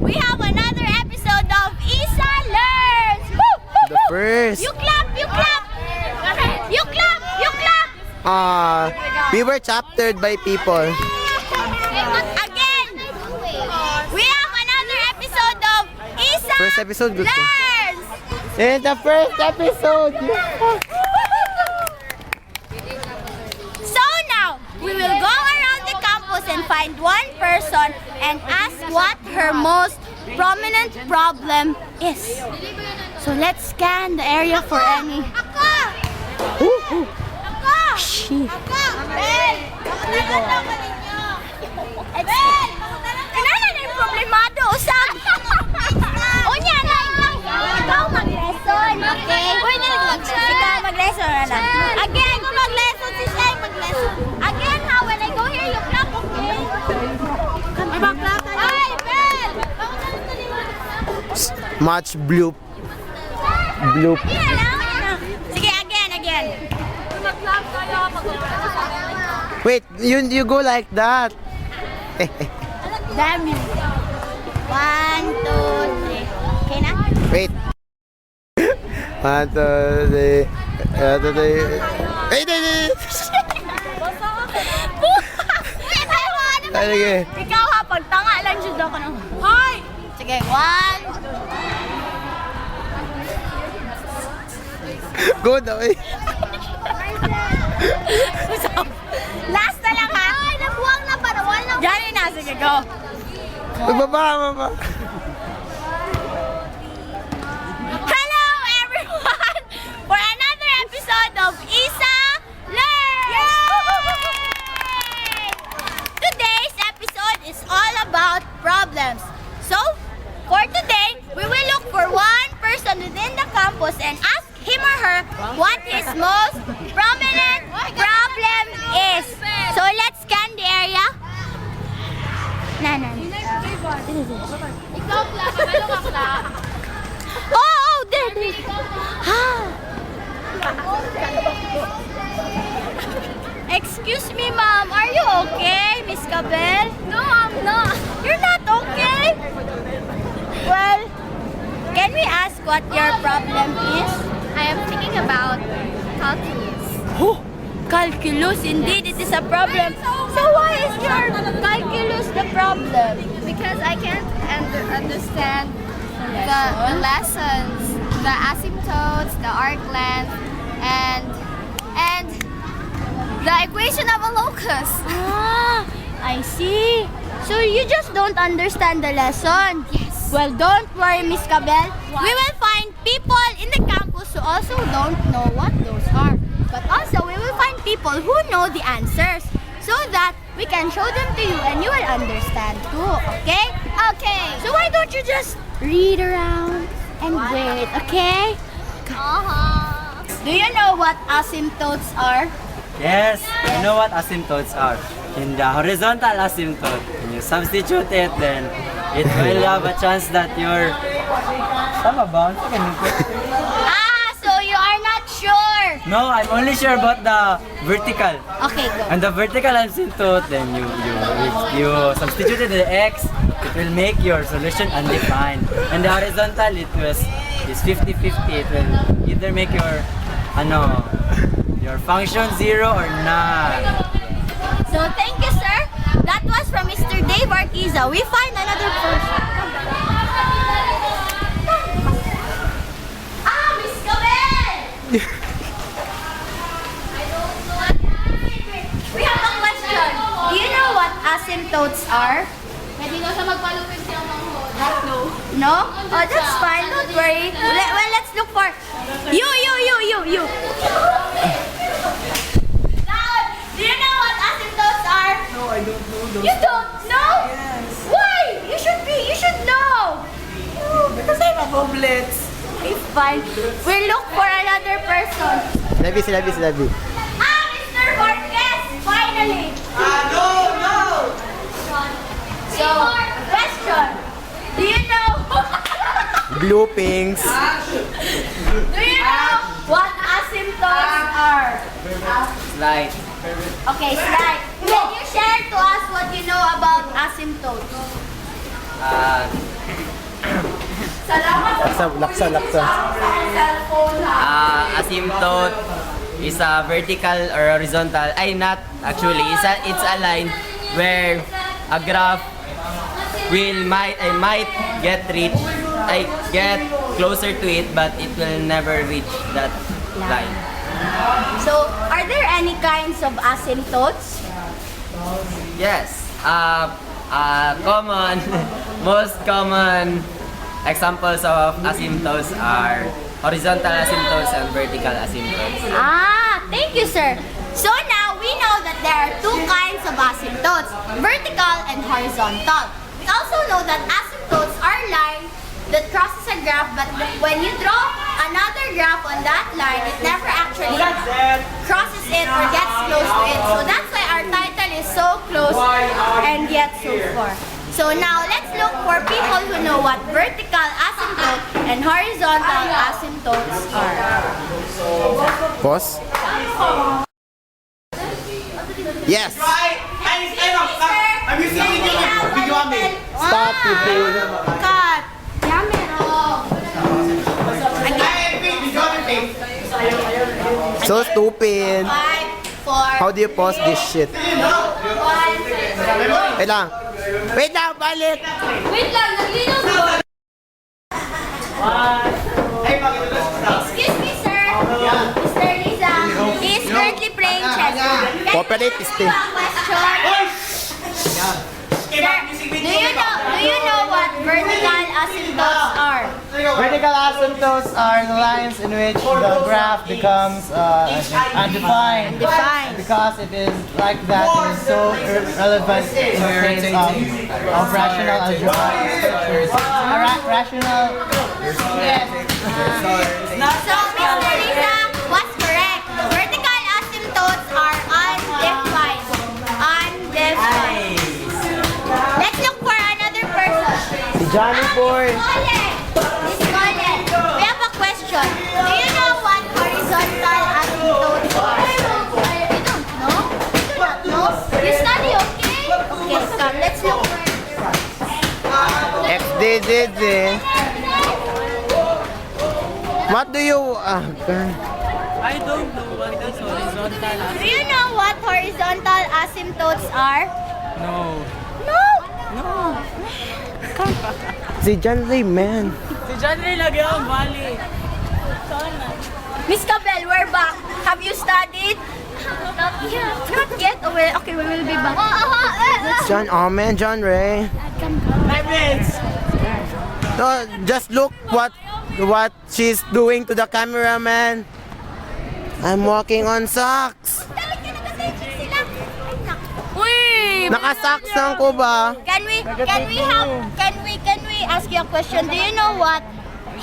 we have another episode of Isa Learns! Woo, woo, The first. You clap! You clap! You clap! You clap! We were chaptered by people. Again, we have another episode of Isa First episode, good. Learns! In the first episode. So now, we will go around the campus and find one person and ask what her most prominent problem is. So let's scan the area for any. Shit. Inana na yung problemado, usap. Unya na, ikaw mag-lesson, okay? Ikaw mag-lesson na lang. Again, kung mag-lesson, si Shai mag-lesson. Again ha, when I go here, you clap, okay? May mag-clap tayo. Ay, Bel! Much bloop. Bloop. Sige, again. Mag-clap tayo, Wait, you go like that. Damn you. 1, 2, 3. Okay na? Wait. 1, 2, 3. 1, 2, 3. Wait. Sige. Ikaw ha, pagtanga lang dyan ako ng... Hoy! Sige, 1. Go daw eh. Last na lang ha. Ay, nabuwang na para wala. Diyan na, sige, go. Baba. Hello everyone! For another episode of Isa Learns! Yay! Today's episode is all about problems. So, for today, we will look for one person within the campus and ask him or her what his most prominent problem is. So, let's scan the area. Ikaw pala, kabalo ka pala. Oh, there. Excuse me, ma'am. Are you okay, Miss Cabell? No, I'm not. You're not okay? Well, can we ask what your problem is? I am thinking about calculus. Oh, calculus. Indeed, it is a problem. So why is your calculus the problem? Because I can't understand the lessons, the asymptotes, the arc length, and the equation of a locus. Ah, I see. So you just don't understand the lesson? Yes. Well, don't worry, Miss Cabell. We will find people in the campus who also don't know what those are. But also, we will find people who know the answers so that we can show them to you and you will understand too, okay? Okay. So why don't you just read around and wait, okay? Do you know what asymptotes are? Yes, you know what asymptotes are. In the horizontal asymptote, when you substitute it, then it will have a chance that you're... Tama ba? So you are not sure. No, I'm only sure about the vertical. Okay, go. And the vertical asymptote, then you substituted the x, it will make your solution undefined. And the horizontal, is 50-50. It will either make your function 0 or none. So thank you, sir. That was from Mr. Dave Arquiza. We find another person. Miss Cabell! We have a question. Do you know what asymptotes are? Pwede daw siya magpalupit siya manghod. No. No? Oh, that's fine. Don't worry. Well, let's look for you. Loud! Do you know what asymptotes are? No, I don't know. You don't know? Yes. Why? You should know. Because I'm a goblets. Okay, fine. We'll look for another person. Labi. Mr. Marquez! Finally! No! So, question. Do you know Bloopings. Do you know what asymptotes are? Slide. Okay, slide. Can you share to us what you know about asymptotes? Laksa. Asymptote is a vertical or horizontal. Not actually. It's a line where a graph might get closer to it, but it will never reach that line. So, are there any kinds of asymptotes? Yes. Most common examples of asymptotes are horizontal asymptotes and vertical asymptotes. Thank you, sir. So now we know that there are two kinds of asymptotes, vertical and horizontal. We also know that asymptotes are lines that crosses a graph, but when you draw another graph on that line, it never actually crosses it or gets close to it. So that's why our title is so close and yet so far. So now let's look for people who know what vertical asymptote and horizontal asymptotes are. Pause. Yes. Stop, people. Cut. So stupid. 5, 4, How do you pause this shit? 1. Wait lang, balik. Wait lang, naglinaw ko. Excuse me, sir. Mr. Liza, he is currently playing chess. Cooperate, Can stay. I ask you a question? Sir, do you know what vertical asymptotes are? Vertical asymptotes are the lines in which the graph becomes undefined. Because it is like that, it is so relevant in the case of rational algebraic structures. Rational. Yes. So, Mr. Liza, what's correct? Vertical asymptotes are undefined. Let's look for another person. Si Johnny Boy. Miss Colin, we have a question. Do you know what horizontal asymptotes are? You don't know? You do not know? You study, okay? Okay, come. Let's look for XDDD. What do you... I don't know what is horizontal. Do you know what horizontal asymptotes are? No. No! Si John Ray, man. Si John Ray lagi ang bali. Miss Cabell, we're back. Have you studied? Not yet. Not yet? Oh, well, okay, we will be back. John, oh man, John Ray. 5 minutes. No, just look what she's doing to the cameraman. I'm walking on socks. Uy! Nakasocks lang ko ba? Can we ask you a question? Do you know what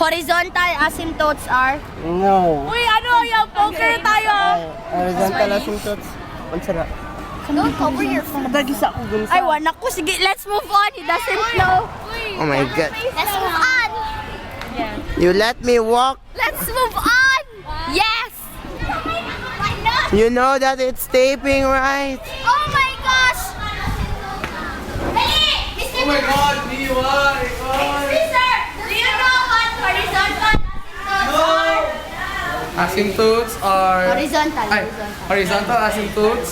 horizontal asymptotes are? No. Uy, ano yung poker tayo? Horizontal asymptotes. Unsa na? Don't cover your face. Ay, wanak ko. Sige, let's move on. He doesn't know. Oh my God. Let's move on. You let me walk. Let's move on. Yes. Why not? You know that it's taping, right? Oh my gosh. Hey, Mr. Oh my God, D1. Sir, do you know what horizontal asymptotes are? Asymptotes are horizontal asymptotes.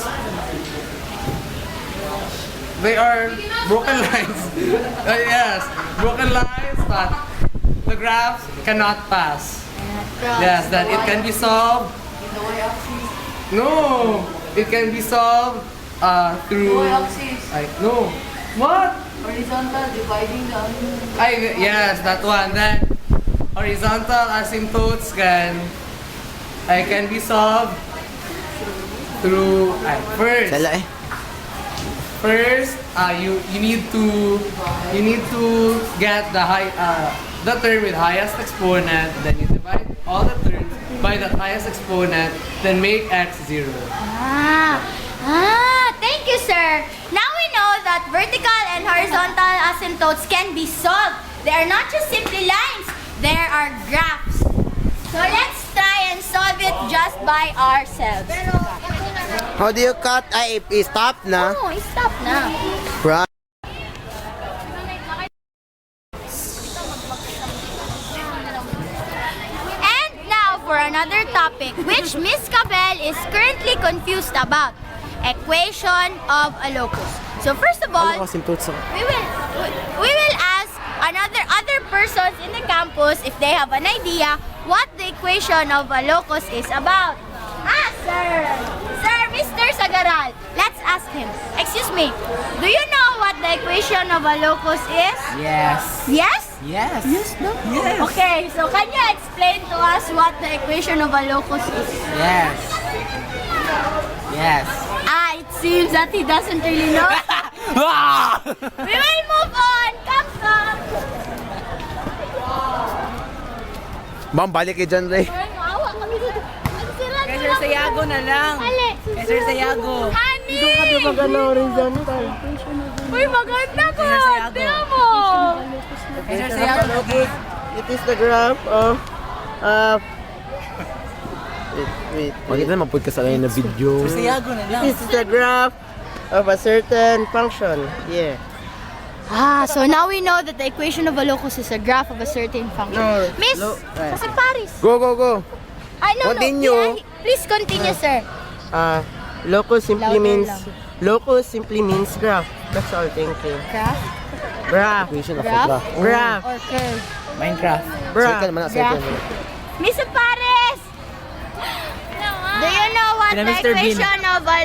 They are broken lines. Yes, broken lines that the graph cannot pass. Yes, that it can be solved. No, it can be solved through. No. What? Horizontal dividing the Yes, that one. Then horizontal asymptotes can be solved through Sala eh. first you need to get the term with highest exponent, then you divide all the terms by the highest exponent, then make x 0. Thank you, sir. Now we know that vertical and horizontal asymptotes can be solved. They are not just simply lines, there are graphs. So let's try and solve it just by ourselves. How do you cut? Ay, stop na. Oh, stop na. Right. topic which Miss Cabell is currently confused about. Equation of a locus. So first of all, we will ask other persons in the campus if they have an idea what the equation of a locus is about. Sir, Mr. Sagaral, let's ask him. Excuse me, do you know what the equation of a locus is? Yes. Yes? Yes. No? Yes. Okay, so can you explain to us what the equation of a locus is? Yes. Yes. It seems that he doesn't really know. We will move on. Come. Ma'am, balik kay John Ray. Maawa kami dito. Ang sira Kay Sir Sayago na lang. Ali. Kay Sir Sayago. Honey! horizontal. Uy, maganda ko. Sir Sayago. Tingnan mo. Kay Sir Sayago. Okay. It is the graph of wait. Makita na mapod ka sa na video. Sir Sayago na lang. This is the graph of a certain function. Yeah. So now we know that the equation of a locus is a graph of a certain function. No, Miss, kasi Paris. Go. I know. Continue. Please continue, sir. Locus simply Louder means graph. That's all. Thank you. Graph? Graph. Equation of a Graph? graph. Graph. Or curve? Minecraft. Circle man na circle. Miss Paris! Do you know what Sila the Mr. Bean. equation of a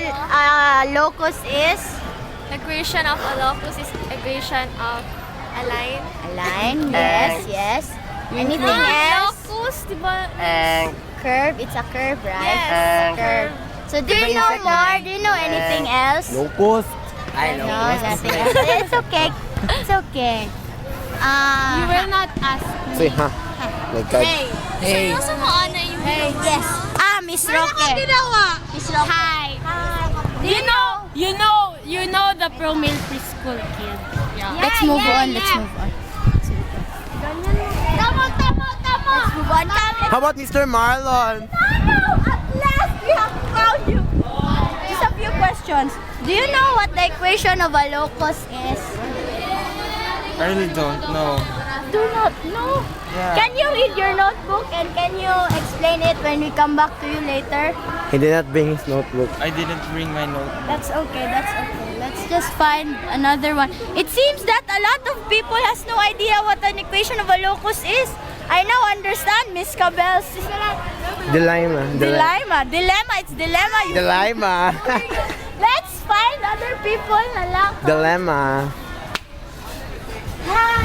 locus is? Equation of a locus is equation of a line. A line, yes. Anything else? Locus, di ba? Curve, it's a curve, right? Yes, It's a curve. So do you know more? Do you know anything else? Locus. I No, know. nothing else. It's okay. It's okay. You will not ask. Say ha. Like God. Hey. Seryoso mo, Ana, yung Yes. Miss Roque. Miss Roque. Hi. You know the pro-male preschool kid. Yeah. Let's move on. Let's move on. Tama. Let's move on. How about Mr. Marlon? At last, we have found you. Just a few questions. Do you know what the equation of a locus is? I really don't know. Do not know. Yeah. Can you read your notebook and can you explain it when we come back to you later? He did not bring his notebook. I didn't bring my note. That's okay. Let's just find another one. It seems that a lot of people has no idea what an equation of a locus is. I now understand Miss Cabell's Dilemma. dilemma. It's dilemma. Dilemma. Let's find other people na lang. Dilemma.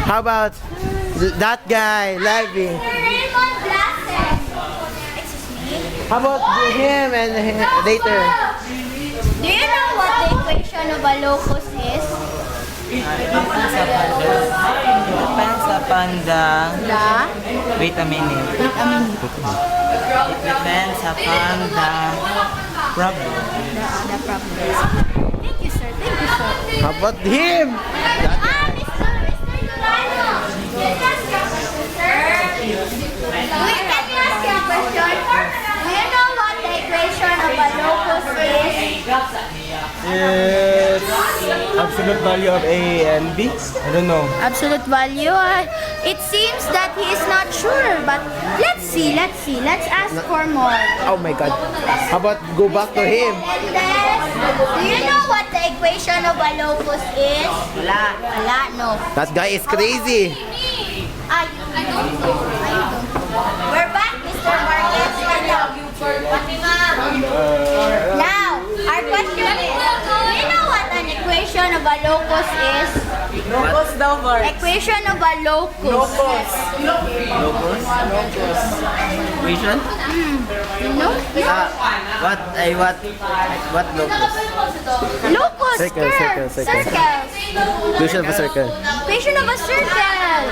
How about that guy, Levy? Raymond Blasek. Excuse me. How about him and later? Do you know what the equation of a locus is? Depends upon the... Wait a minute. It depends upon the problem. The problem. Thank you, sir. How about him? Mr. Durano. Wait, can you ask you a question? Do you know what the equation of a locus is? It's absolute value of A and B. I don't know. Absolute value? It seems that he is not sure, but let's see. Let's ask for more. Oh my God. How about go back to him? And then, do you know what the equation of a locus is? Wala, no. That guy is crazy. I don't know. We're back, Mr. Marquez. Now, our question is, do you know what an equation of a locus is? Locus daw, Bart. Equation of a locus. Equation? You know? What locus? Locus, Circle, curve, circle. circles. Equation of a circle. Equation of a circle.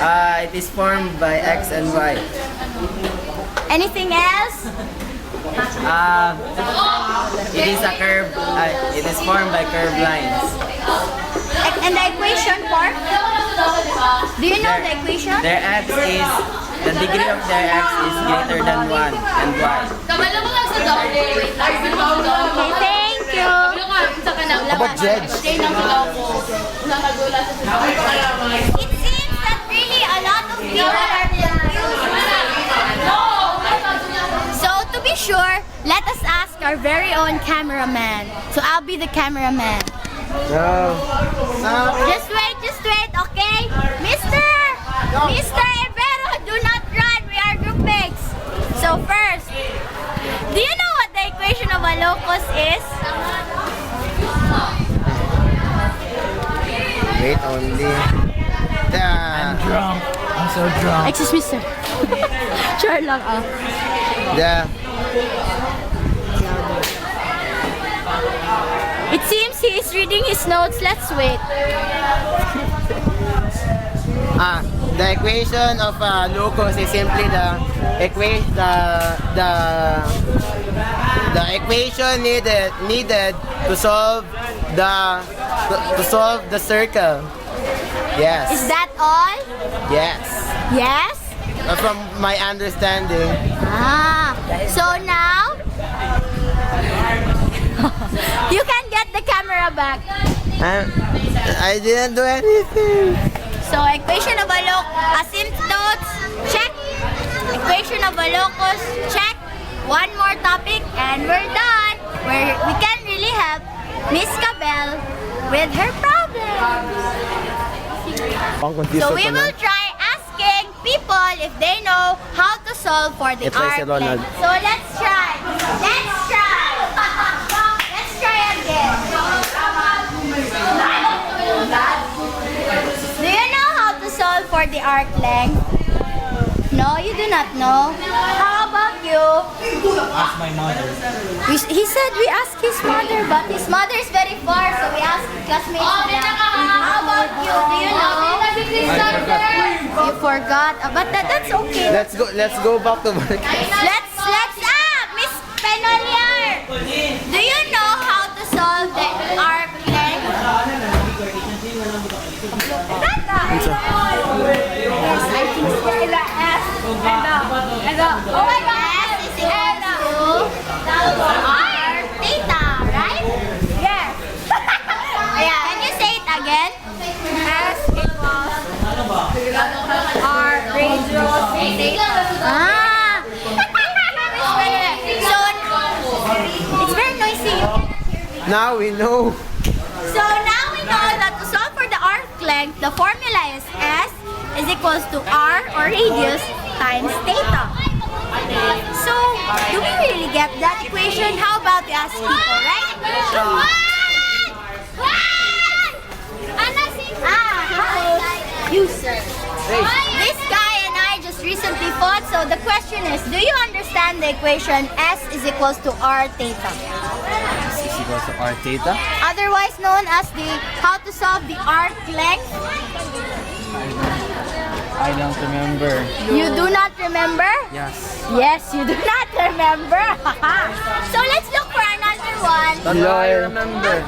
It is formed by X and Y. Anything else? It is a curve. It is formed by curved lines. And the equation for? Do you know the equation? Their X is the degree of their X is greater than 1 and Y. Okay, thank you. How about Jedge? It seems that really a lot of people are confused. be sure, let us ask our very own cameraman. So I'll be the cameraman. No. Just wait, okay? Mr. Ibero, do not run. We are group mates. So first, do you know what the equation of a locus is? Wait only. I'm drunk. I'm so drunk. Excuse me, sir. Sure lang, It seems he is reading his notes. Let's wait. The equation of locus is simply the equation needed to solve the circle. Yes. Is that all? Yes. Yes? From my understanding. So now, you can get the camera back. I didn't do anything. So, equation of a asymptotes, check. Equation of a locus, check. One more topic and we're done. We can really help Miss Cabell with her problems. So, we will try asking people if they know how to solve for the Try si arc Ronald. length. So, let's try. Let's try again. Do you know how to solve for the arc length? No, you do not know. How about you? Ask my mother. He said we asked his mother, but his mother is very far, so we asked classmates na. How about you? Do you know? You forgot. But that's okay. Let's go back to work. Let's Miss Penolier. Do you know how to solve the arc length? Yes, I think so. Oh my God! S is equal to R theta, right? Yes. Yeah. Can you say it again? S equals R radius theta. So it's very noisy. Now we know. So now we know that to solve for the arc length, the formula is S is equals to R or radius times theta. So, do we really get that equation? How about we ask people, right? Hi. You, sir. This guy and I just recently fought, so the question is, do you understand the equation S is equals to R theta? Is equals to R theta. Otherwise known as the how to solve the arc length. I don't remember. You do not remember? Yes. Yes, you do not remember. So let's look for another one. I remember.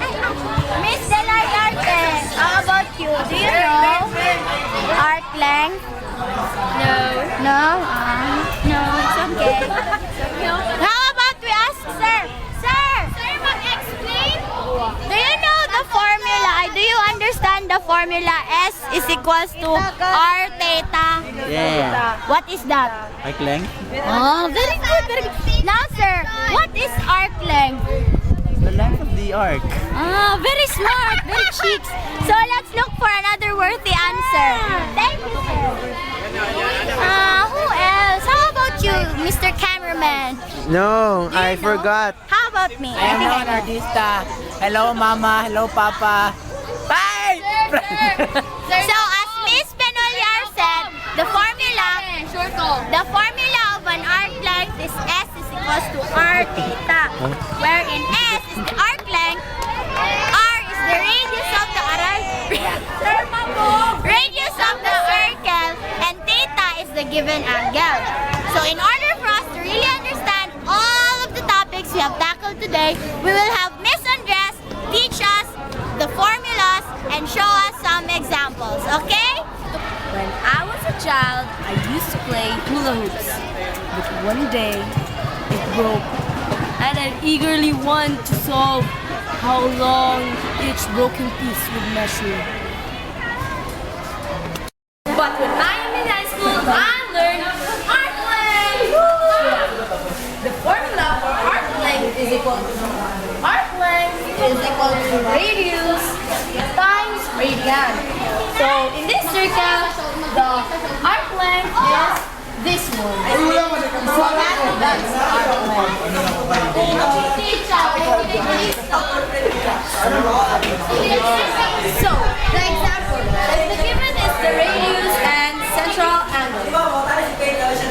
Miss Delayarte, how about you? Do you know arc length? No. No? No, it's okay. How about we ask sir? Sir, mag-explain? Do you know the formula? Do you understand the formula S is equals to R theta? Yeah. What is that? Arc length. Oh, very good, very good. Now, sir, what is arc length? The length of the arc. Ah, very smart, very cheeks. So let's look for another worthy answer. Thank you, sir. Who else? How about you, Mr. Cameraman? No, Do you I know? forgot. How about me? I am think now an know. artista. Hello, Mama. Hello, Papa. Bye! So as Miss Penoliar said, the formula of an arc length is S is equals to R theta, wherein S is the arc length, R is the radius of the radius of the circle, and theta is the given angle. So in order for us to really understand all of the topics we have tackled today, we will have Miss Andres teach us the formulas and show us some examples, okay? When I was a child, I used to play hula hoops. But one day, it broke. And I eagerly want to solve how long each broken piece would measure. But when I am in high school, I learned arc length! The formula equal to arc length is equal to radius times radian. So in this circle, the arc length is this one. So that's arc length. So the example, the given is the radius and central angle.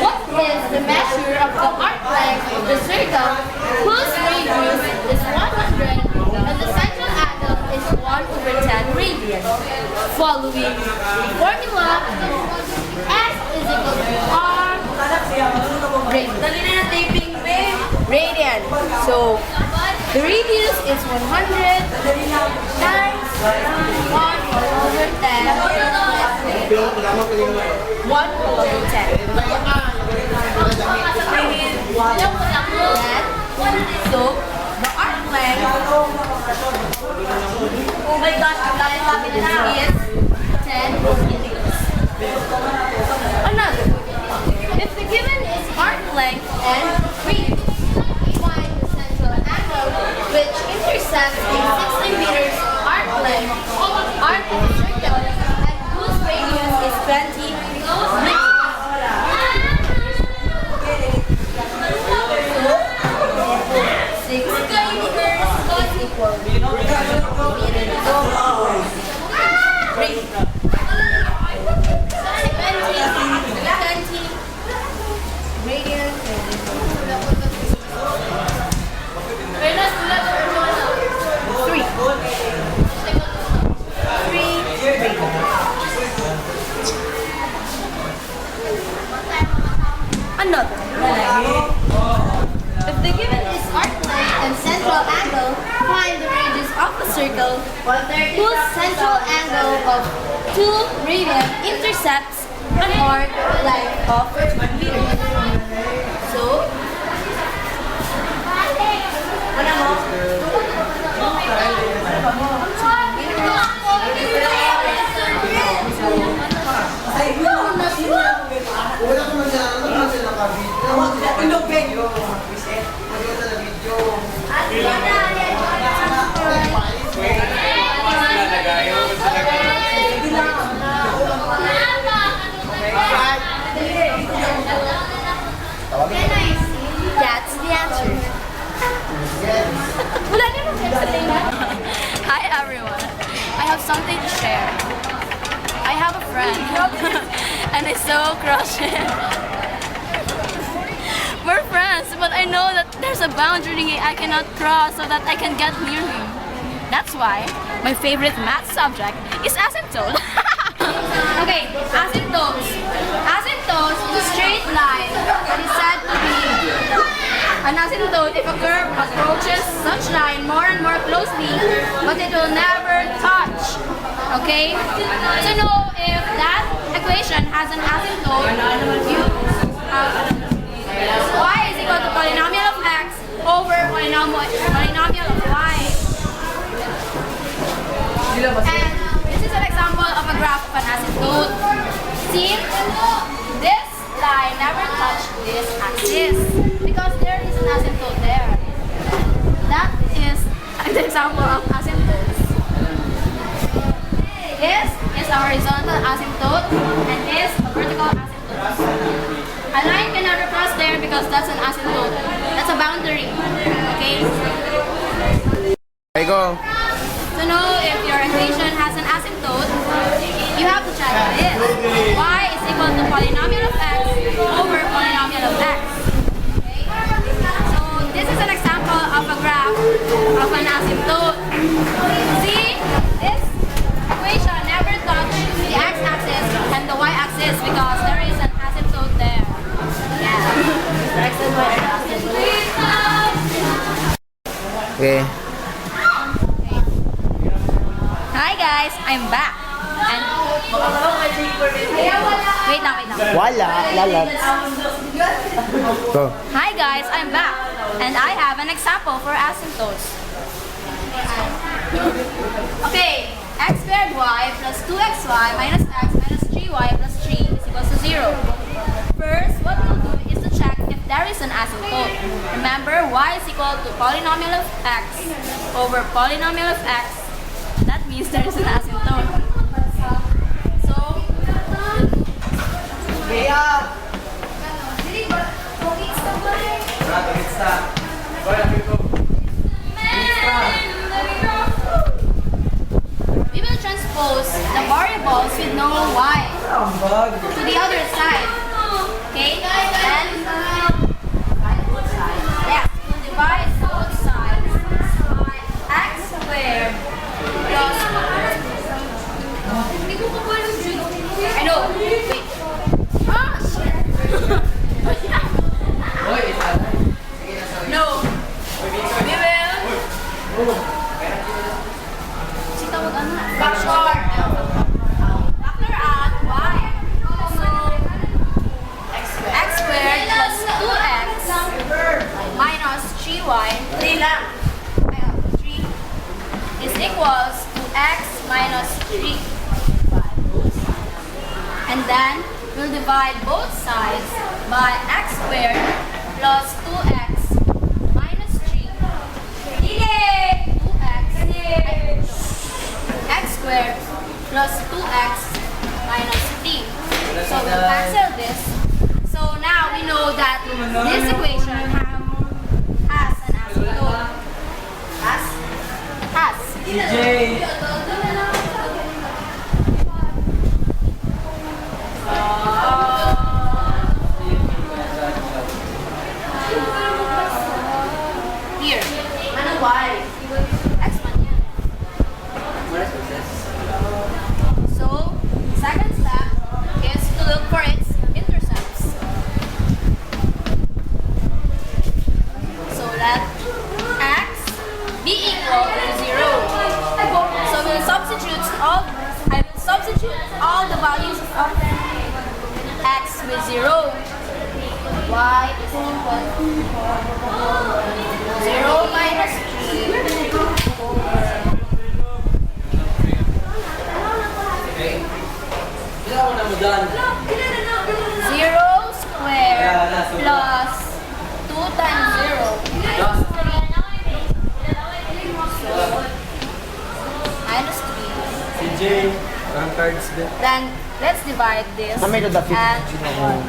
What is the measure of the arc length of the circle whose radius is 100 and the central angle is 1/10 radian? Following the formula, S is equal to R radian. So the radius is 100 times 1/10. 1/10. So the arc length, oh my gosh, is 10 meters. Another, if the given is arc length and radius, find the central angle which intersects the 60 meters arc length arc of the circle and whose radius is 20 meters. 60 meters is equal to 20 radians. 3 Another. If the given is arc length and central angle, find the radius of a circle whose central angle of 2 radian intercepts an arc length of 2 meters. So, that's the answer. Hi everyone. I have something to share. I have a friend and I so crush him. We're friends, but I know that there's a boundary I cannot cross so that I can get near him. That's why my favorite math subject is asymptote. Okay, asymptotes. Asymptotes is a straight line that is said to be an asymptote if a curve approaches such line more and more closely, but it will never touch. Okay? To know if that equation has an asymptote, you y is equal to polynomial of x over polynomial of y. And this is an example of a graph of an asymptote. See, this line never touched this axis because there is an asymptote there. That is an example of asymptotes. This is a horizontal asymptote and this a vertical asymptote. A line can never cross there because that's an asymptote. That's a boundary. Okay? There you go. To know if your equation has an asymptote, you have to check this. Y is equal to polynomial of x over polynomial of x. Okay? So this is an example of a graph of an asymptote. See, this equation never touches the x-axis and the y-axis because there is an asymptote there. Yeah. The x and y axis. Okay. Hi guys, I'm back. And wait lang. Wala. Lalat. Go. Hi guys, I'm back. And I have an example for asymptotes. Okay, x squared y plus 2xy minus x minus 3y plus 3 is equal to 0. First, what we'll do is to check if there is an asymptote. Remember, y is equal to polynomial of x over polynomial of x. That means there is an asymptote. So, we will transpose the variables with no y to the other side. Okay? Then, yes, we'll divide both sides by x squared plus. I know. Wait. Ah, shit. No. We will. Factor out y. So x squared plus 2x minus 3y 3 is equals to x minus 3. And then we'll divide both sides by x squared plus 2x minus 3. 2x x squared plus 2x minus 3. So we'll cancel this. So now we know that this equation has an asymptote. Has. Here. X man yan. So, second step is to look for its intercepts. So let x be equal to 0. So I will substitute all the values of x with 0. Y is equal to 0 minus 3 0 squared plus 2 times 0 minus 3. Then let's divide this How many to the and 1.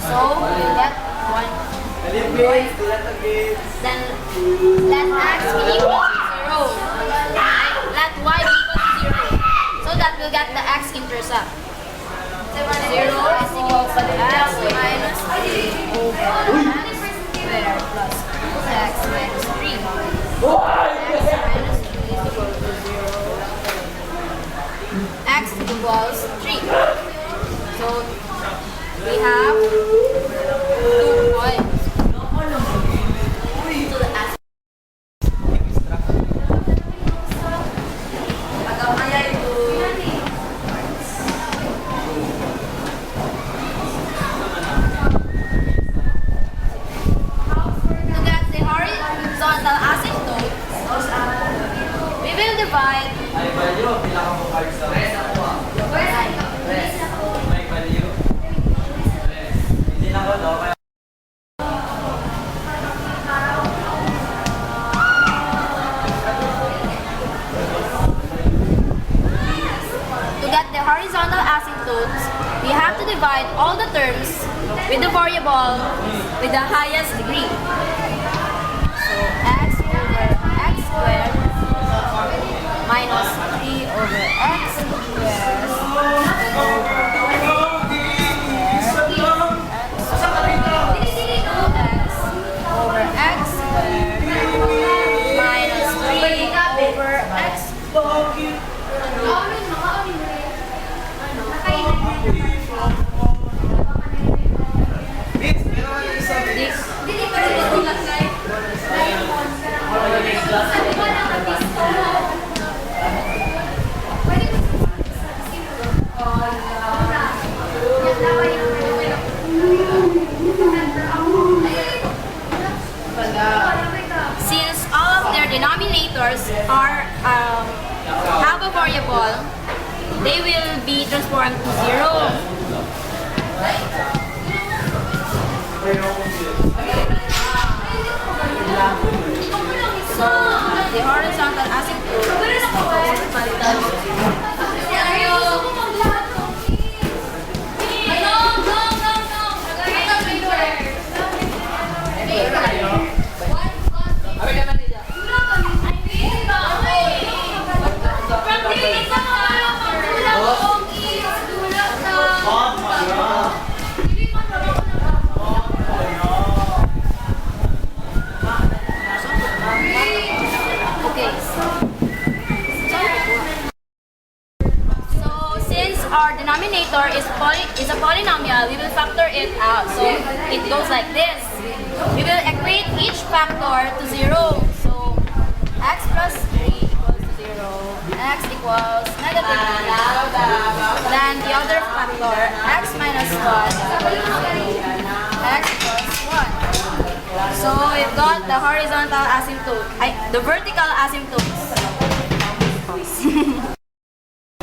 So we'll get 1. Then let x be equal to 0. Let y be equal to 0. So that we'll get the x-intercept. 0 is equal to x minus 3 over x squared plus x minus 3. X minus 3 is equal to 0. X equals 3. So we have 2 points. So the asymptote. To get the horizontal asymptote, we will divide horizontal asymptotes, we have to divide all the terms with the variable with the highest degree. So x over x squared minus 3 over x squared over x squared minus 3 over x. Since all of their denominators are have a variable, they will be transformed to 0. denominator is a polynomial, we will factor it out. So it goes like this. We will equate each factor to 0. So x plus 3 equals to 0. X equals negative 3. Then the other factor, x minus 1 equals to 0. X equals 1. So we've got the horizontal asymptote, the vertical asymptotes.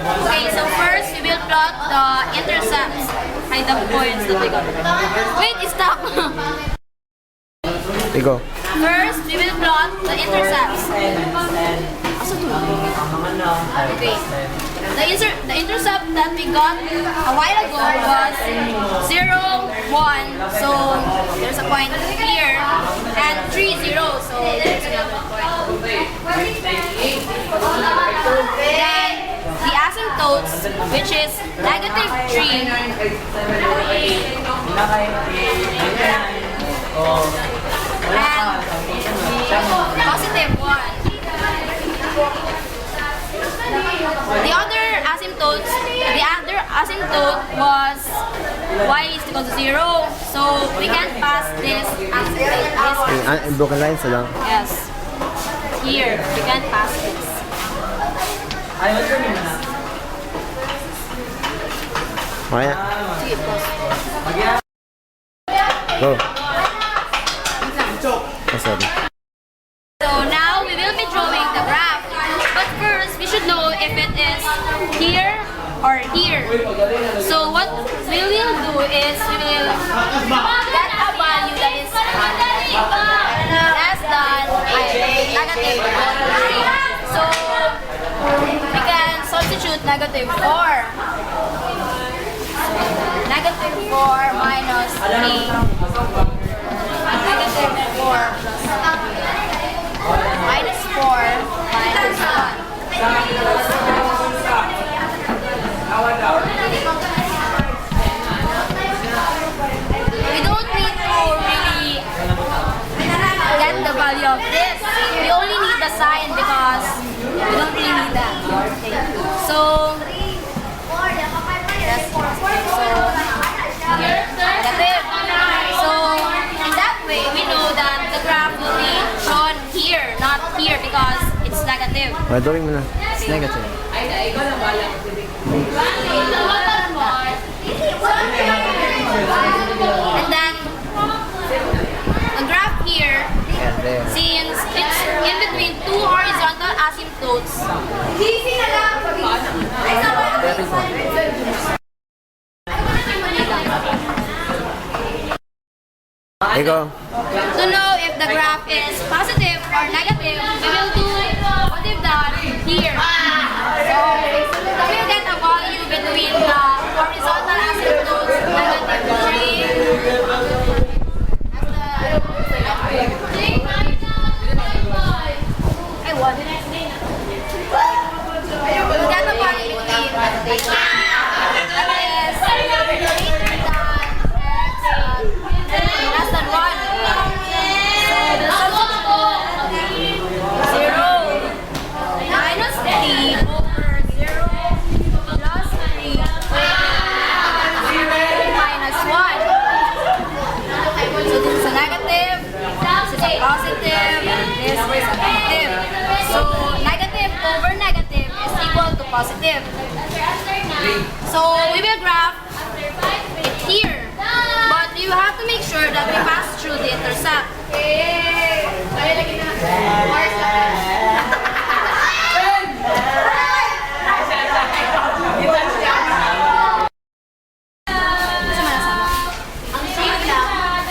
Okay, so first we will plot the intercepts, the points that we got. Wait, stop! Ikaw. First, we will plot the intercepts. Okay. The intercept that we got a while ago was 0, 1, so there's a point here, and 3, 0, so there's another point. Then the asymptotes, which is negative 3, and positive 1. The other asymptote was y is equal to 0, so we can pass this asymptote. Broken lines lang. Yes. Here, we can pass this. Maya. Sige, pause. Go. Oh, sorry. So now we will be drawing the graph. But first, we should know if it is here or here. So what we will do is we will get a value that is less than negative 3. So we can substitute negative 4. Negative 4 minus 3. Negative 4 plus 3. Minus 4 minus 1. We don't need to really get the value of this. We only need the sign because we don't really need that. Okay. So, yes. So, here, negative. So, in that way, we know that the graph will be shown here, not here because it's negative. Drawing mo na. It's negative. And then, the graph here, since it's in between two horizontal asymptotes, Ikaw. to know if the graph is positive or negative, we will do what we've done here. So, we'll get a value between the horizontal asymptotes, negative 3. We'll get a value between less than 1. So the substitute 0 minus 3 over 0 plus 3 minus 1. So this is a negative, this is a positive, and this is a negative. So negative over negative is equal to positive. So we will graph it here. But you have to make sure that we pass through the intercept.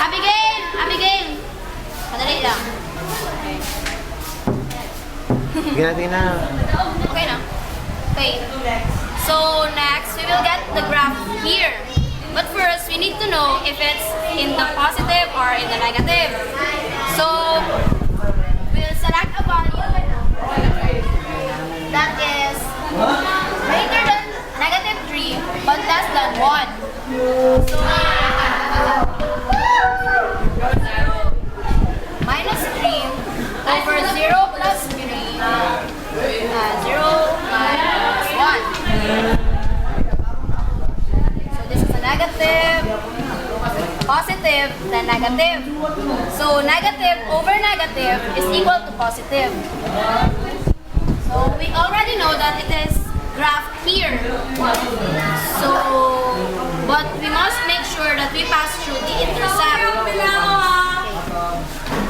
Abigail! Madali lang. Sige natin na. Okay na? Okay. So next, we will get the graph here. But first, we need to know if it's in the positive or in the negative. So, we'll select a value that is greater than negative 3 but less than 1. So, minus 3 over 0 plus 3, 0 minus 1. positive than negative. So negative over negative is equal to positive. So we already know that it is graph here. So, but we must make sure that we pass through the intercept. Okay.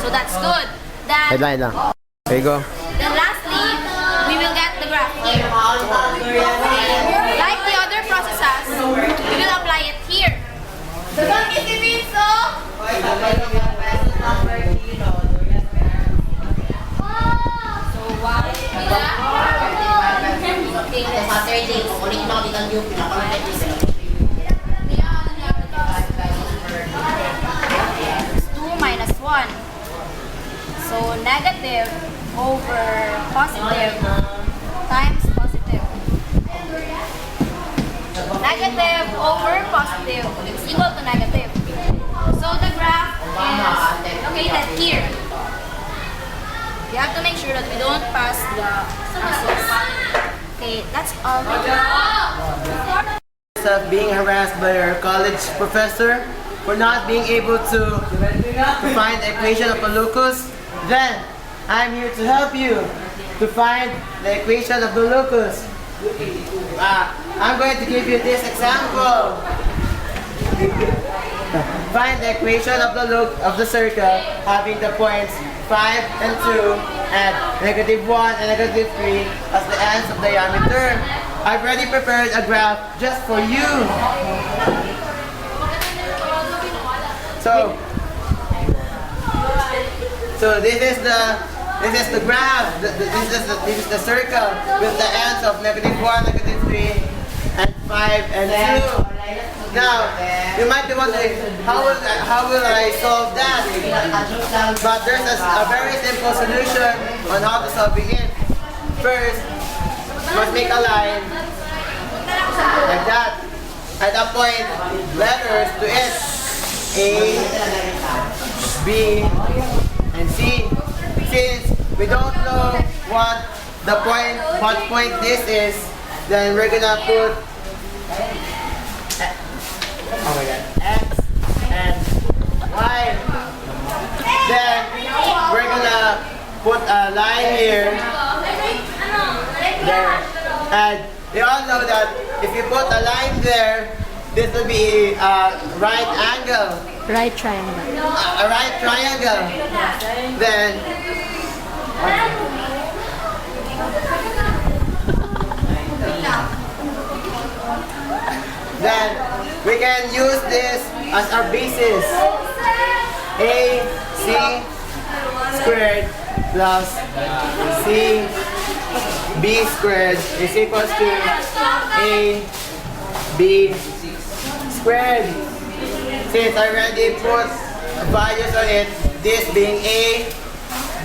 So that's good. Then, Headline lang. There you go. then lastly, we will get the graph here. Like the other processes, we will apply it here. So two minus 1. So negative over positive times positive. Negative over positive is equal to negative. So the graph is located here. You have to make sure that we don't pass the axis. Okay, that's all. Of being harassed by your college professor for not being able to find the equation of a locus, then I'm here to help you to find the equation of the locus. I'm going to give you this example. Find the equation of the circle having the points 5 and 2 and -1 and -3 as the ends of diameter. I've already prepared a graph just for you. So this is the graph. This is the circle with the ends of -1, -3, and 5 and 2. Now, you might be wondering, how will I solve that? But there's a very simple solution on how to solve it. First, you must make a line like that and appoint letters to it. A, B, and C. Since we don't know what point this is, then we're gonna put X and Y. Then we're gonna put a line here, there, and we all know that if you put a line there, this will be a right angle. Right triangle. A right triangle. Then we can use this as our basis. AC squared plus CB squared is equals to AB squared. Since I already put values on it, this being A,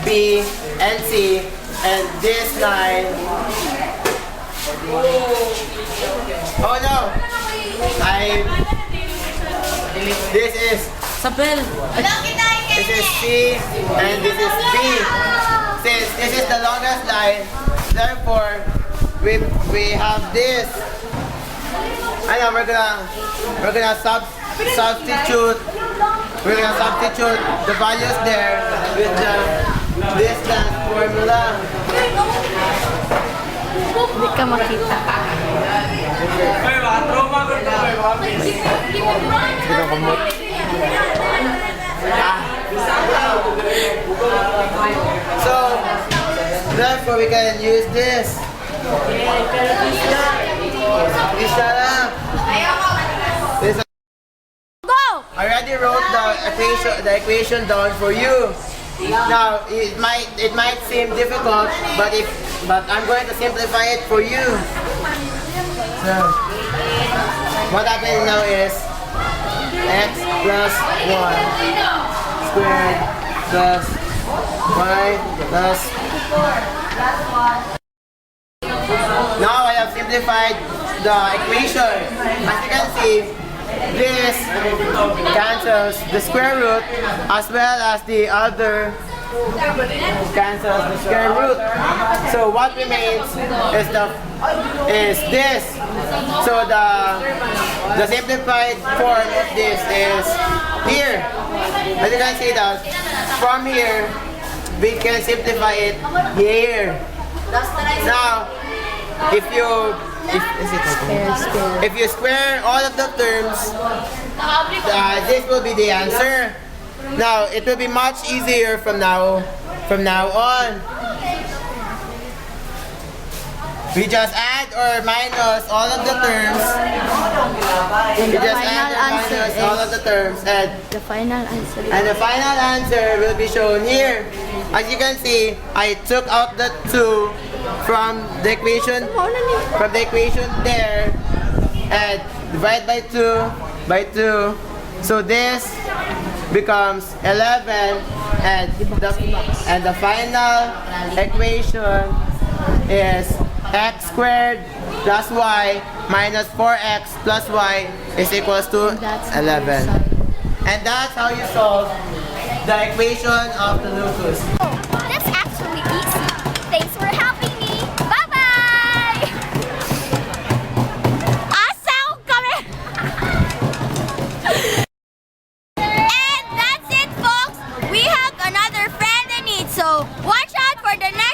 B, and C, and this line. Oh no! This is C and this is B. Since this is the longest line, therefore we have this. I know we're gonna substitute the values there with the distance formula. Hindi ka makita. So therefore we can use this. Shut up. I already wrote the equation down for you. Now it might seem difficult, but I'm going to simplify it for you. So what happens now is x plus 1 squared plus y plus. Now I have simplified the equation. As you can see, this cancels the square root as well as the other cancels the square root. So what remains is this. So the simplified form of this is here. As you can see that from here we can simplify it here. Now if you square all of the terms, this will be the answer. Now it will be much easier from now on. We just add or minus all of the terms. We just add or minus all of the terms, and The final answer. the final answer will be shown here. As you can see, I took out the 2 from the equation there and divide by 2. So this becomes 11, and the final equation is x squared plus y minus 4x plus y is equals to 11. And that's how you solve the equation of the locus. That's actually easy. Thanks for helping me. Bye-bye! Asaw kami! And that's it, folks. We have another friend in need, so watch out for the next